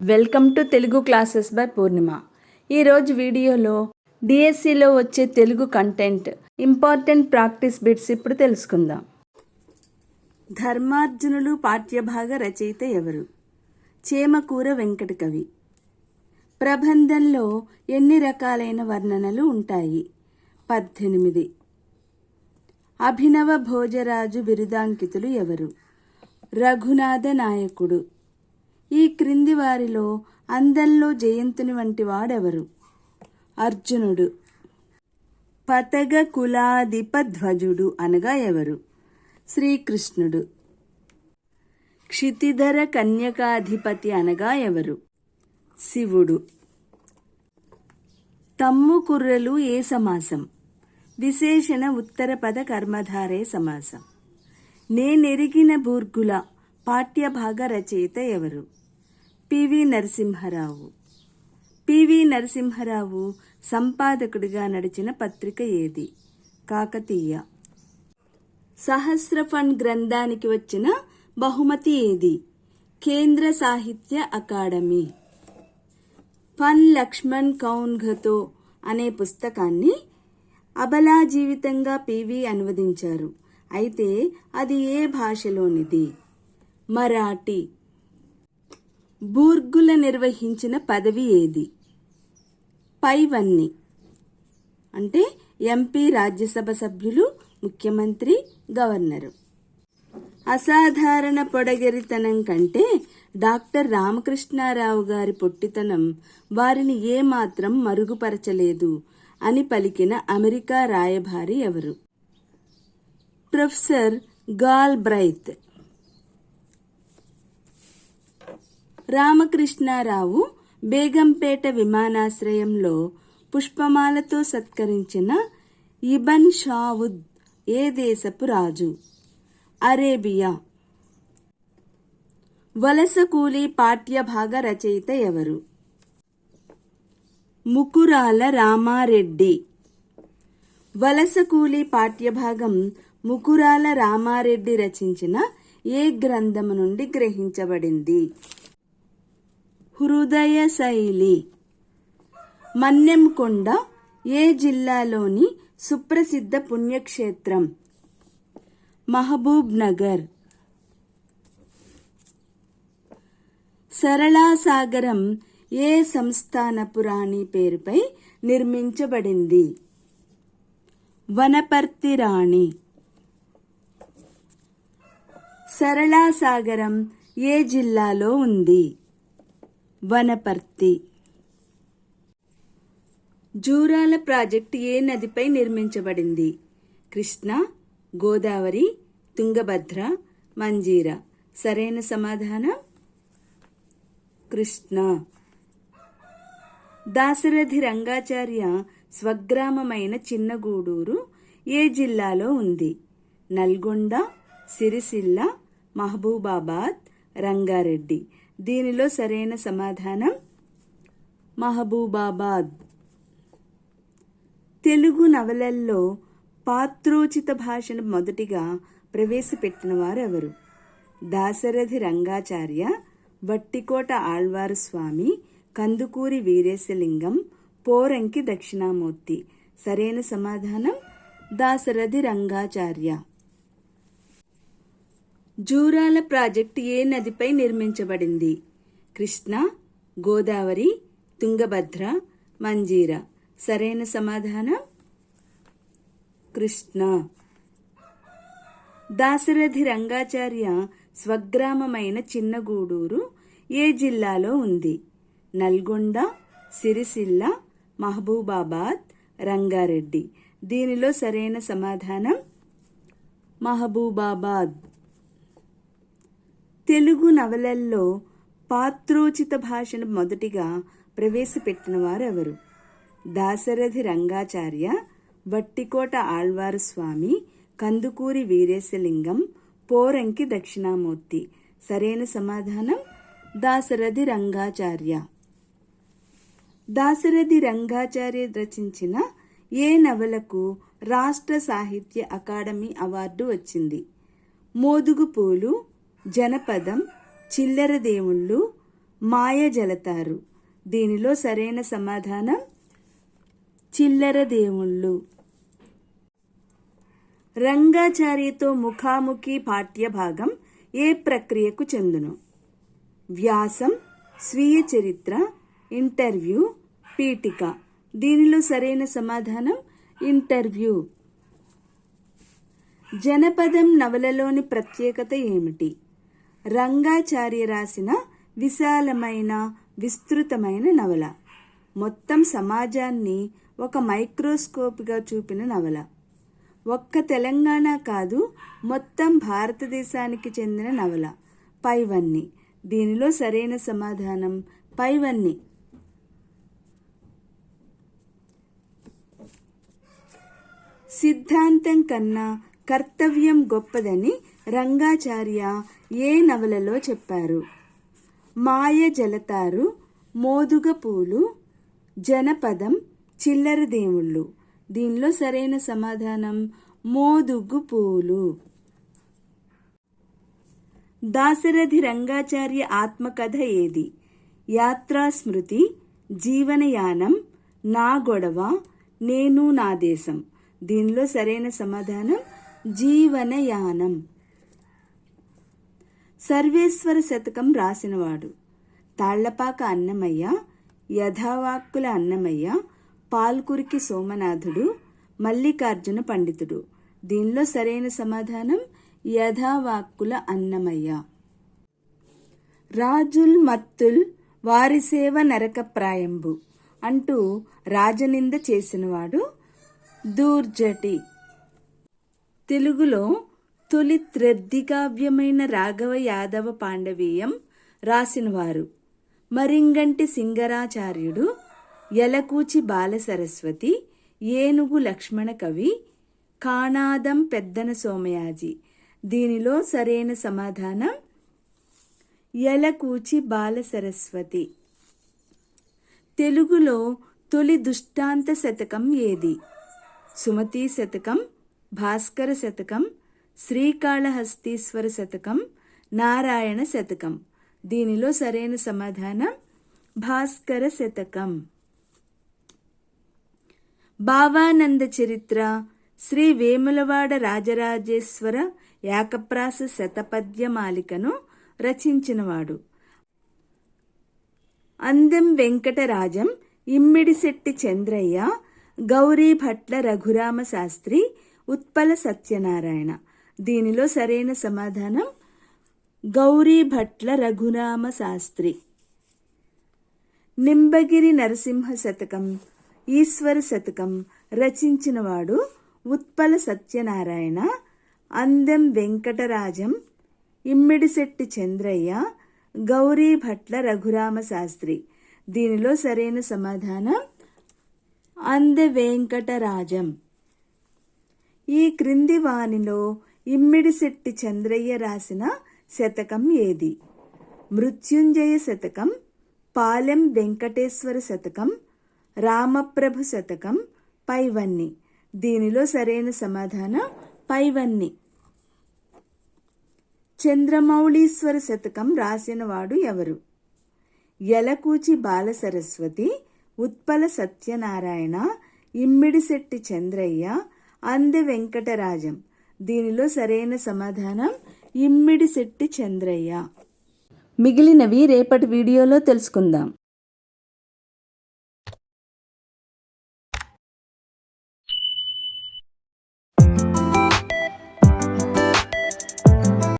Welcome to Telugu classes by Purnima. ఈరోజు వీడియోలో డిఎస్సిలో వచ్చే Telugu content important practice bits ఇప్పుడు తెలుసుకుందాం. ధర్మార్జునులు పాఠ్యభాగ రచయిత ఎవరు? చేమకూర వెంకట కవి. ప్రబంధంలో ఎన్ని రకాలైన వర్ణనలు ఉంటాయి? 18. అభినవ భోజరాజు బిరుదాంకితులు ఎవరు? రఘునాథ నాయకుడు. ఈ క్రింది వారిలో అందంలో జయంతుని వంటి వాడెవరు? అర్జునుడు. పతగ కులాధిప ధ్వజుడు అనగా ఎవరు? శ్రీకృష్ణుడు. క్షితిధర కన్యకాధిపతి అనగా ఎవరు? శివుడు. తమ్ము కుర్రలు ఏ సమాసం? విశేషణ ఉత్తరపద కర్మధారే సమాసం. నేనెరిగిన బూర్గుల పాఠ్యభాగ రచయిత ఎవరు? పివి నరసింహారావు. పివి నరసింహారావు సంపాదకుడిగా నడిచిన పత్రిక ఏది? కాకతీయ. సహస్ర ఫండ్ గ్రంథానికి వచ్చిన బహుమతి ఏది? కేంద్ర సాహిత్య అకాడమీ. ఫన్ లక్ష్మణ్ కౌన్ఘతో అనే పుస్తకాన్ని అబలా జీవితంగా పివి అనువదించారు. అయితే అది ఏ భాషలోనిది? మరాఠీ. బూర్గుల నిర్వహించిన పదవి ఏది? పైవన్నీ అంటే ఎంపీ, రాజ్యసభ సభ్యులు, ముఖ్యమంత్రి, గవర్నరు. అసాధారణ పొడగెరితనం కంటే డాక్టర్ రామకృష్ణారావు గారి పొట్టితనం వారిని ఏమాత్రం మరుగుపరచలేదు అని పలికిన అమెరికా రాయభారి ఎవరు? Professor Galbraith. Ramakrishna Rao Begumpet విమానాశ్రయంలో పుష్పమాలతో సత్కరించిన ఇబన్ షావుద్ ఏ దేశపు రాజు? అరేబియా. వలస కూలీ పాఠ్యభాగ రచయిత ఎవరు? ముకురాల రామారెడ్డి. వలస కూలీ పాఠ్యభాగం ముకురాల రామారెడ్డి రచించిన ఏ గ్రంథము నుండి గ్రహించబడింది? హృదయ శైలి. మన్నెంకొండ ఏ జిల్లాలోని సుప్రసిద్ధ పుణ్యక్షేత్రం? మహబూబ్ నగర్. సరళాసాగరం ఏ సంస్థానపు రాణి పేరుపై నిర్మించబడింది? వనపర్తి రాణి. సరళాసాగరం ఏ జిల్లాలో ఉంది? వనపర్తి. జూరాల ప్రాజెక్టు ఏ నదిపై నిర్మించబడింది? కృష్ణ, గోదావరి, తుంగభద్ర, మంజీరా. సరైన సమాధానం కృష్ణ. దాశరథి రంగాచార్య స్వగ్రామమైన చిన్నగూడూరు ఏ జిల్లాలో ఉంది? నల్గొండ, సిరిసిల్ల, మహబూబాబాద్, రంగారెడ్డి. దీనిలో సరైన సమాధానం మహబూబాబాద్. తెలుగు నవలల్లో పాత్రోచిత భాషను మొదటిగా ప్రవేశపెట్టిన వారు ఎవరు? దాశరథి రంగాచార్య, వట్టికోట ఆళ్వారు స్వామి, కందుకూరి వీరేశలింగం, పోరంకి దక్షిణామూర్తి. సరైన సమాధానం దాశరథి రంగాచార్య. జూరాల ప్రాజెక్టు ఏ నదిపై నిర్మించబడింది? కృష్ణ, గోదావరి, తుంగభద్ర, మంజీరా. సరైన సమాధానం కృష్ణ. దాశరథి రంగాచార్య స్వగ్రామమైన చిన్నగూడూరు ఏ జిల్లాలో ఉంది? నల్గొండ, సిరిసిల్ల, మహబూబాబాద్, రంగారెడ్డి. దీనిలో సరైన సమాధానం మహబూబాబాద్. తెలుగు నవలల్లో పాత్రోచిత భాషను మొదటిగా ప్రవేశపెట్టిన వారు ఎవరు? దాశరథి రంగాచార్య, వట్టికోట ఆళ్వారు స్వామి, కందుకూరి వీరేశలింగం, పోరంకి దక్షిణామూర్తి. సరైన సమాధానం దాశరథి రంగాచార్య. దాశరథి రంగాచార్య రచించిన ఏ నవలకు రాష్ట్ర సాహిత్య అకాడమీ అవార్డు వచ్చింది? మోదుగు పూలు, జనపదం, చిల్లర దేవుళ్ళు, మాయ జలతారు. దీనిలో సరైన సమాధానం చిల్లర దేవుళ్ళు. రంగాచార్యతో ముఖాముఖి పాఠ్యభాగం ఏ ప్రక్రియకు చెందును? వ్యాసం, స్వీయ చరిత్ర, ఇంటర్వ్యూ, పీఠిక. దీనిలో సరైన సమాధానం ఇంటర్వ్యూ. జనపదం నవలలోని ప్రత్యేకత ఏమిటి? రంగాచార్య రాసిన విశాలమైన విస్తృతమైన నవల. మొత్తం సమాజాన్ని ఒక మైక్రోస్కోప్గా చూపిన నవల. ఒక్క తెలంగాణ కాదు, మొత్తం భారతదేశానికి చెందిన నవల. పైవన్నీ. దీనిలో సరైన సమాధానం పైవన్నీ. సిద్ధాంతం కన్నా కర్తవ్యం గొప్పదని రంగాచార్య ఏ నవలలో చెప్పారు? మాయ జలతారు, మోదుగ పూలు, జనపదం, చిల్లర దేవుళ్ళు. దీనిలో సరైన సమాధానం మోదుగు పూలు. దాశరథి రంగాచార్య ఆత్మకథ ఏది? యాత్రా స్మృతి, జీవనయానం, నా గొడవ, నేను నా దేశం. దీనిలో సరైన సమాధానం జీవనయానం. సర్వేశ్వర శతకం రాసినవాడు? తాళ్లపాక అన్నమయ్య, యథావాక్కుల అన్నమయ్య, పాల్కురికి సోమనాథుడు, మల్లికార్జున పండితుడు. దీనిలో సరైన సమాధానం యథావాక్కుల అన్నమయ్య. రాజుల్ మత్తుల్ వారి సేవ నరకప్రాయంబు అంటూ రాజనింద చేసినవాడు దూర్జటి. తెలుగులో తొలి త్రద్దికావ్యమైన రాఘవ యాదవ పాండవీయం రాసినవారు? మరింగంటి సింగరాచార్యుడు, యలకూచి బాలసరస్వతి, ఏనుగు లక్ష్మణ కవి, కాణాదం పెద్దన సోమయాజి. దీనిలో సరైన సమాధానం యలకూచి బాలసరస్వతి. తెలుగులో తొలి దుష్టాంత శతకం ఏది? సుమతీ శతకం, భాస్కర శతకం, శ్రీకాళహస్తీశ్వర శతకం, నారాయణ శతకం. దీనిలో సరైన సమాధానం భాస్కర శతకం. భావానంద చరిత్ర, శ్రీ వేములవాడ రాజరాజేశ్వర యాకప్రాస శతపద్యమాలికను రచించినవాడు? అందెం వెంకటరాజం, ఇమ్మిడిశెట్టి చంద్రయ్య, గౌరీభట్ల రఘురామ శాస్త్రి, ఉత్పల సత్యనారాయణ. దీనిలో సరైన సమాధానం గౌరీభట్ల రఘురామ శాస్త్రి. నింబగిరి నరసింహ శతకం, ఈశ్వర శతకం రచించినవాడు ఉత్పల సత్యనారాయణ, అందెం వెంకటరాజం, ఇమ్మిడిశెట్టి చంద్రయ్య, గౌరీభట్ల రఘురామ శాస్త్రి. దీనిలో సరైన సమాధానం అందె వెంకటరాజం. ఈ క్రింది వానిలో ఇమ్మిడిశెట్టి చంద్రయ్య రాసిన శతకం ఏది? మృత్యుంజయ శతకం, పాలెం వెంకటేశ్వర శతకం, రామప్రభు శతకం, పైవన్ని. దీనిలో సరైన సమాధానం పైవన్ని. చంద్రమౌళీశ్వర శతకం రాసినవాడు ఎవరు? యలకూచి బాలసరస్వతి, ఉత్పల సత్యనారాయణ, ఇమ్మిడిశెట్టి చంద్రయ్య, అందె వెంకటరాజం. దీనిలో సరైన సమాధానం ఇమ్మిడిశెట్టి చంద్రయ్య. మిగిలినవి రేపటి వీడియోలో తెలుసుకుందాం.